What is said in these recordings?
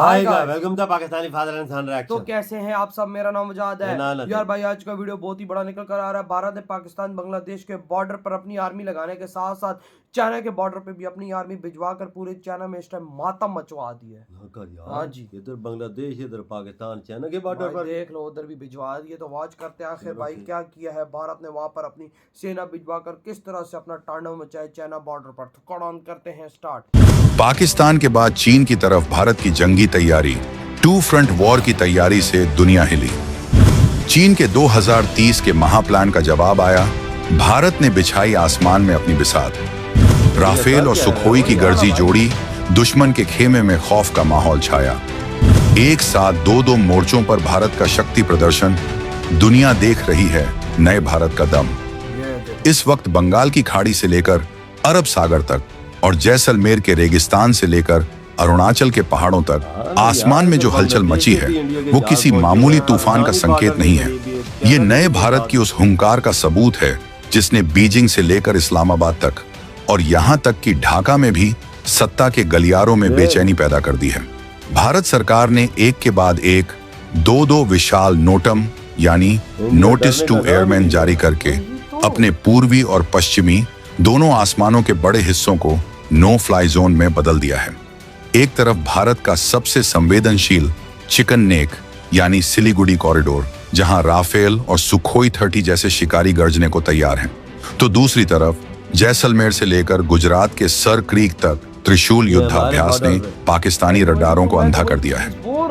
Hi guys, welcome to Pakistani father and son तो reaction. कैसे हैं आप सब। मेरा नाम मुजाद है यार भाई। आज का वीडियो बहुत ही बड़ा निकल कर आ रहा है। भारत ने पाकिस्तान बांग्लादेश के बॉर्डर पर अपनी आर्मी लगाने के साथ साथ चाइना के बॉर्डर पे भी अपनी आर्मी भिजवा कर पूरे चाइना में इस टाइम मातम मचवा दी है। हाँ जी, इधर बांग्लादेश इधर पाकिस्तान चाइना के बॉर्डर भाई पर देख लो, उधर भी भिजवा दिए। तो वॉच करते हैं आखिर भाई क्या किया है भारत ने वहां पर अपनी सेना भिजवा कर, किस तरह से अपना तांडव मचाए चाइना बॉर्डर पर। तो कौन करते हैं स्टार्ट। पाकिस्तान के बाद चीन की तरफ भारत की जंगी तैयारी, टू फ्रंट वॉर की तैयारी से दुनिया हिली। चीन के 2030 के महाप्लान का जवाब आया। भारत ने बिछाई आसमान में अपनी बिसात। राफेल और सुखोई की गर्जी जोड़ी, दुश्मन के खेमे में खौफ का माहौल छाया। एक साथ दो मोर्चों पर भारत का शक्ति प्रदर्शन, दुनिया देख रही है नए भारत का दम। इस वक्त बंगाल की खाड़ी से लेकर अरब सागर तक और जैसलमेर के रेगिस्तान से लेकर अरुणाचल के पहाड़ों तक आसमान में जो हलचल मची है वो किसी मामूली तूफान का संकेत नहीं है। ये नए भारत की उस हुंकार का सबूत है जिसने बीजिंग से लेकर इस्लामाबाद तक और यहाँ तक कि ढाका में भी सत्ता के गलियारों में बेचैनी पैदा कर दी है। भारत सरकार ने एक के बाद एक दो विशाल नोटम यानी नोटिस टू एयरमैन जारी करके अपने पूर्वी और पश्चिमी दोनों आसमानों के बड़े हिस्सों को नो फ्लाई जोन में बदल दिया है। एक तरफ भारत का सबसे संवेदनशील चिकन नेक यानी सिलीगुड़ी कॉरिडोर, जहां राफेल और सुखोई 30 जैसे शिकारी गर्जने को तैयार हैं, तो दूसरी तरफ जैसलमेर से लेकर गुजरात के सर क्रीक तक त्रिशूल युद्धाभ्यास ने पाकिस्तानी रडारों को अंधा कर दिया है।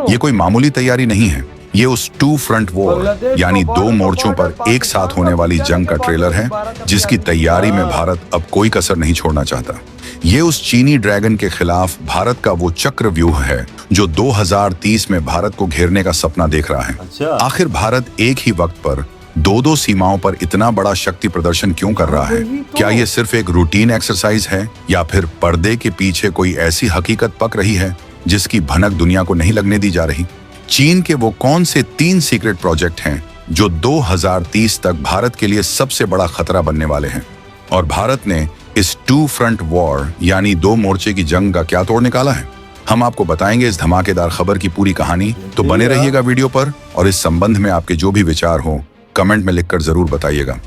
ये कोई मामूली तैयारी नहीं है, ये उस टू फ्रंट वॉर यानी दो मोर्चों पर एक साथ होने वाली जंग का ट्रेलर है जिसकी तैयारी में भारत अब कोई कसर नहीं छोड़ना चाहता। ये उस चीनी ड्रैगन के खिलाफ भारत का वो चक्रव्यूह है जो 2030 में भारत को घेरने का सपना देख रहा है। आखिर भारत एक ही वक्त पर दो सीमाओं पर इतना बड़ा शक्ति प्रदर्शन क्यों कर रहा है? क्या ये सिर्फ एक रूटीन एक्सरसाइज है या फिर पर्दे के पीछे कोई ऐसी हकीकत पक रही है जिसकी भनक दुनिया को नहीं लगने दी जा रही? चीन के वो कौन से 3 सीक्रेट प्रोजेक्ट हैं जो 2030 तक भारत के लिए सबसे बड़ा खतरा बनने वाले हैं? और भारत ने इस टू फ्रंट वॉर यानी दो मोर्चे की जंग का क्या तोड़ निकाला है? हम आपको बताएंगे इस धमाकेदार खबर की पूरी कहानी। तो बने रहिएगा वीडियो पर और इस संबंध में आपके जो भी विचार हो कमेंट में लिखकर जरूर बताइएगा।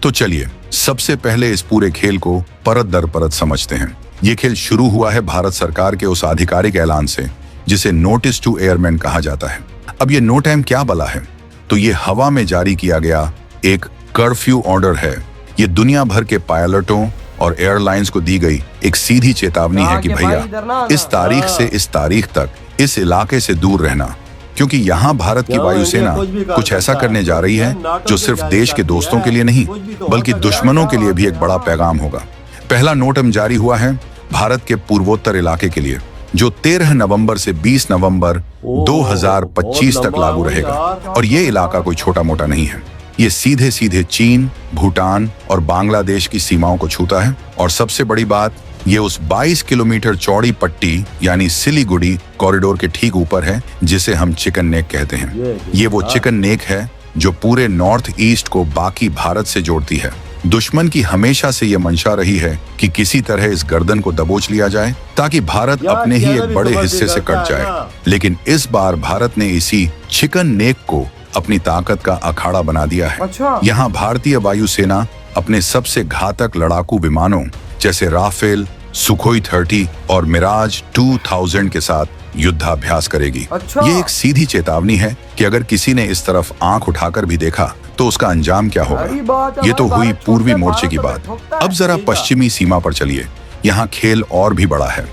तो चलिए सबसे पहले इस पूरे खेल को परत दर परत समझते हैं। ये खेल शुरू हुआ है भारत सरकार के उस आधिकारिक ऐलान से जिसे नोटिस टू एयरमैन कहा जाता है। अब ये नो टाइम क्या बला है? तो ये हवा में जारी किया गया एक कर्फ्यू ऑर्डर है। ये दुनिया भर के पायलटों और एयरलाइंस को दी गई एक सीधी चेतावनी है कि भैया इस तारीख से इस तारीख तक इस इलाके से दूर रहना, क्योंकि यहाँ भारत की वायुसेना कुछ ऐसा करने जा रही है जो सिर्फ देश के दोस्तों के लिए नहीं बल्कि दुश्मनों के लिए भी एक बड़ा पैगाम होगा। पहला नोटम जारी हुआ है भारत के पूर्वोत्तर इलाके के लिए जो 13 नवंबर से 20 नवंबर 2025 तक लागू रहेगा। और ये इलाका कोई छोटा मोटा नहीं है, ये सीधे सीधे चीन, भूटान और बांग्लादेश की सीमाओं को छूता है। और सबसे बड़ी बात, ये उस 22 किलोमीटर चौड़ी पट्टी यानी सिलीगुड़ी कॉरिडोर के ठीक ऊपर है जिसे हम चिकन नेक कहते हैं। ये वो चिकन नेक है जो पूरे नॉर्थ ईस्ट को बाकी भारत से जोड़ती है। दुश्मन की हमेशा से ये मंशा रही है कि किसी तरह इस गर्दन को दबोच लिया जाए ताकि भारत अपने ही एक बड़े हिस्से से कट जाए। लेकिन इस बार भारत ने इसी चिकन नेक को अपनी ताकत का अखाड़ा बना दिया है। यहाँ भारतीय वायुसेना अपने सबसे घातक लड़ाकू विमानों जैसे राफेल, सुखोई 30 और मिराज 2000 के साथ युद्धाभ्यास करेगी। ये एक सीधी चेतावनी है कि अगर किसी ने इस तरफ आंख उठाकर भी देखा तो उसका अंजाम क्या होगा। ये तो हुई पूर्वी मोर्चे की बात। अब जरा पश्चिमी सीमा पर चलिए, यहाँ खेल और भी बड़ा है।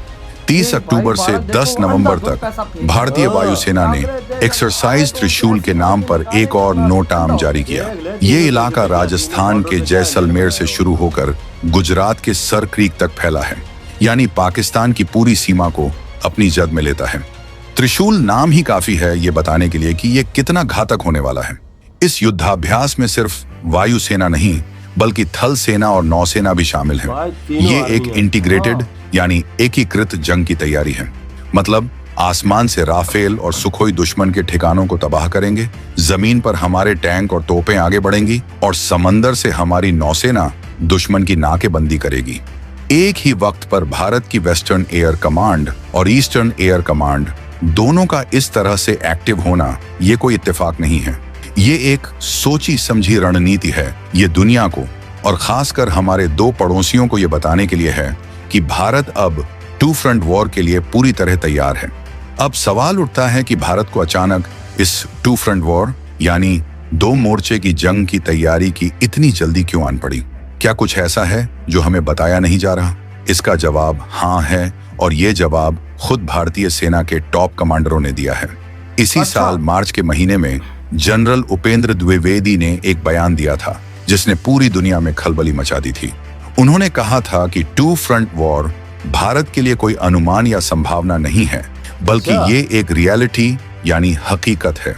30 अक्टूबर से 10 नवंबर तक भारतीय वायुसेना ने एक्सरसाइज त्रिशूल के नाम पर एक और नोटाम जारी किया। ये इलाका राजस्थान के जैसलमेर से शुरू होकर गुजरात के सर क्रीक तक फैला है, यानी पाकिस्तान की पूरी सीमा को अपनी जद में लेता है। त्रिशूल नाम ही काफी है ये बताने के लिए कि ये कितना घातक होने वाला है। इस युद्धाभ्यास में सिर्फ वायुसेना नहीं बल्कि थल सेना और नौसेना भी शामिल है। ये एक इंटीग्रेटेड यानी एकीकृत जंग की तैयारी है। मतलब आसमान से राफेल और सुखोई दुश्मन के ठिकानों को तबाह करेंगे, जमीन पर हमारे टैंक और तोपें आगे बढ़ेंगी और समंदर से हमारी नौसेना दुश्मन की नाकेबंदी करेगी। एक ही वक्त पर भारत की वेस्टर्न एयर कमांड और ईस्टर्न एयर कमांड दोनों का इस तरह से एक्टिव होना ये कोई इत्तेफाक नहीं है। ये एक सोची समझी रणनीति है। ये दुनिया को और खासकर हमारे दो पड़ोसियों को ये बताने के लिए है कि भारत अब टू फ्रंट वॉर के लिए पूरी तरह तैयार है। अब सवाल उठता है कि भारत को अचानक इस टू फ्रंट वॉर यानी दो मोर्चे की जंग की तैयारी की इतनी जल्दी क्यों आन पड़ी? क्या कुछ ऐसा है जो हमें बताया नहीं जा रहा? इसका जवाब हाँ है, और ये जवाब खुद भारतीय सेना के टॉप कमांडरों ने दिया है। इसी साल मार्च के महीने में जनरल उपेंद्र द्विवेदी ने एक बयान दिया था जिसने पूरी दुनिया में खलबली मचा दी थी। उन्होंने कहा था कि टू फ्रंट वॉर भारत के लिए कोई अनुमान या संभावना नहीं है, बल्कि ये एक रियलिटी यानी हकीकत है।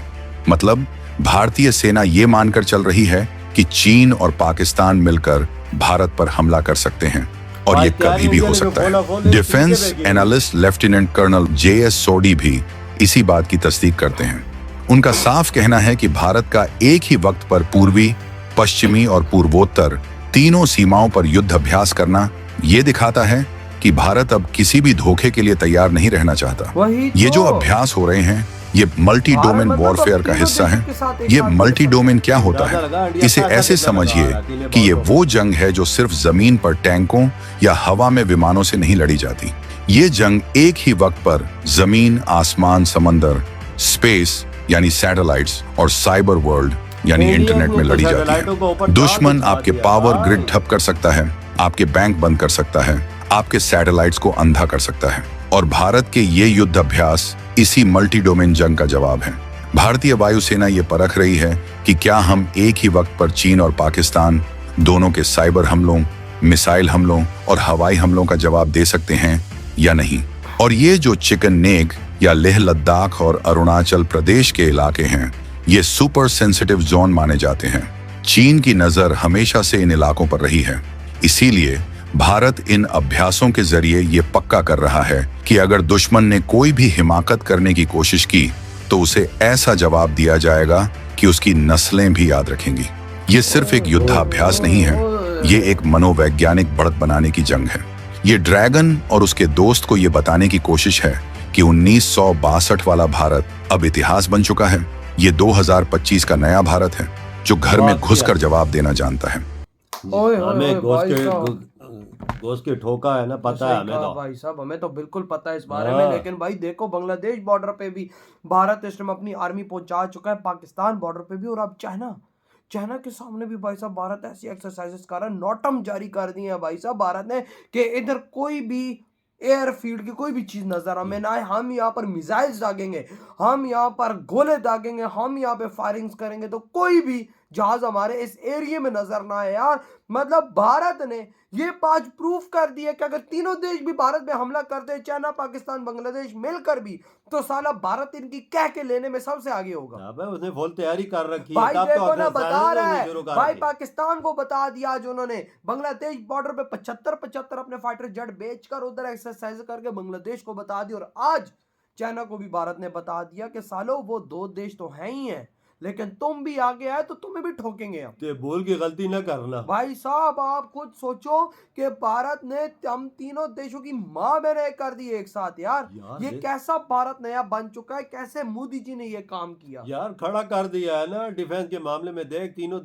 मतलब भारतीय सेना ये मानकर चल रही है कि चीन और पाकिस्तान मिलकर भारत पर हमला कर सकते हैं, और ये कभी भी हो सकता है। Defence analyst lieutenant colonel JS Sodhi भी इसी बात की तस्दीक करते हैं। उनका साफ कहना है कि भारत का एक ही वक्त पर पूर्वी, पश्चिमी और पूर्वोत्तर तीनों सीमाओं पर युद्ध अभ्यास करना ये दिखाता है कि भारत अब किसी भी धोखे के लिए तैयार नहीं रहना चाहता। ये जो अभ्यास हो रहे हैं ये मल्टी डोमेन वॉरफेयर का हिस्सा है। ये मल्टी डोमेन क्या होता है? इसे ऐसे समझिए कि ये वो जंग है जो सिर्फ जमीन पर टैंकों या हवा में विमानों से नहीं लड़ी जाती। ये जंग एक ही वक्त पर जमीन, आसमान, समंदर, स्पेस यानी सैटेलाइट्स और साइबर वर्ल्ड यानी इंटरनेट में लड़ी जाती है। दुश्मन आपके पावर ग्रिड ठप कर सकता है, आपके बैंक बंद कर सकता है, आपके सैटेलाइट्स को अंधा कर सकता है, और भारत के ये युद्ध अभ्यास इसी मल्टी डोमेन जंग का जवाब है। भारतीय वायुसेना ये परख रही है कि क्या हम एक ही वक्त पर चीन और पाकिस्तान दोनों के साइबर हमलों, मिसाइल हमलों और हवाई हमलों का जवाब दे सकते हैं या नहीं। और ये जो चिकन नेक या लेह लद्दाख और अरुणाचल प्रदेश के इलाके हैं, ये सुपर सेंसिटिव जोन माने जाते हैं। चीन की नजर हमेशा से इन इलाकों पर रही है, इसीलिए भारत इन अभ्यासों के जरिए ये पक्का कर रहा है कि अगर दुश्मन ने कोई भी हिमाकत करने की कोशिश की तो उसे ऐसा जवाब दिया जाएगा कि उसकी नस्लें भी याद रखेंगी। ये सिर्फ एक युद्धाभ्यास नहीं है, ये एक मनोवैज्ञानिक बढ़त बनाने की जंग है। ये ड्रैगन और उसके दोस्त को ये बताने की कोशिश है कि 1962 वाला भारत अब इतिहास बन चुका है। ये 2025 का नया भारत है जो घर में घुसकर जवाब देना जानता है। हमें घोष के ठोका है ना, पता है हमें तो। भाई साहब हमें तो बिल्कुल पता है इस बारे में, लेकिन भाई देखो बांग्लादेश बॉर्डर पे भी भारत इस टाइम अपनी आर्मी पहुंचा चुका है, पाकिस्तान बॉर्डर पे भी, और अब चाइना के सामने भी भाई साहब भारत ऐसी एक्सरसाइजेस कर रहा है, नोटम जारी कर दिए हैं भाई साहब भारत ने कि इधर कोई भी एयरफील्ड की कोई भी चीज नजर हमें ना आए, हम यहाँ पर मिसाइल्स दागेंगे, हम यहाँ पर गोले दागेंगे, हम यहाँ पे फायरिंग्स करेंगे, तो कोई भी जहाज हमारे इस एरिया में नजर ना आए यार। मतलब भारत ने ये आज प्रूफ कर दिया कि अगर तीनों देश भी भारत पे हमला करते हैं, चाइना, पाकिस्तान, बांग्लादेश मिलकर भी, तो साला भारत इनकी कह के लेने में सबसे आगे होगा। उसने फुल तैयारी कर रखी है। भाई देखो ना, बता रहा है भाई, पाकिस्तान को बता दिया आज उन्होंने, बांग्लादेश बॉर्डर पे 75 अपने फाइटर जेट बेचकर उधर एक्सरसाइज करके बांग्लादेश को बता दी, और आज चाइना को भी भारत ने बता दिया कि सालो वो दो देश तो हैं ही हैं, लेकिन तुम भी आगे आए तो तुम्हें भी ठोकेंगे हम। ते भूल की गलती न करना। भाई साहब आप खुद सोचो कि भारत ने हम तीनों देशों की मां बहन कर दी एक साथ यार ये कैसा भारत नया बन चुका है, कैसे मोदी जी ने ये काम किया यार, खड़ा कर दिया है ना डिफेंस के मामले में। देख तीनों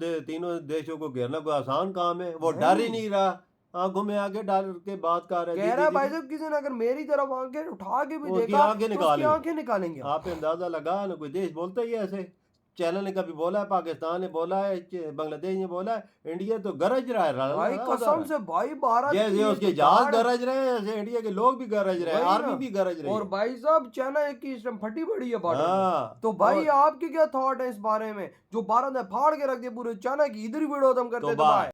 देशों को घेरना कोई आसान काम है? वो डर ही नहीं रहा, आंखों में आगे डाल के बात कर रहे हैं। कह रहा है भाई साहब किसी ने अगर मेरी तरफ आंखें उठा के भी देखा तो आंखें निकालेंगे। आप अंदाजा लगा ना, कोई देश बोलता ही ऐसे। चाइना ने कभी बोला है, पाकिस्तान ने बोला है, बांग्लादेश ने बोला है, इंडिया तो गरज रहा है भाई कसम से भाई भारत जैसे उसके जहाज गरज रहे हैं, ऐसे इंडिया के लोग भी गरज रहे हैं, आर्मी भी गरज रही है। और भाई साहब चाइना की इस टाइम फटी पड़ी है बॉर्डर। तो भाई आपकी क्या थॉट है इस बारे में? जो भारत ने फाड़ के रख दिया पूरे चाइना की, इधर ही वीडियो खत्म करते हैं।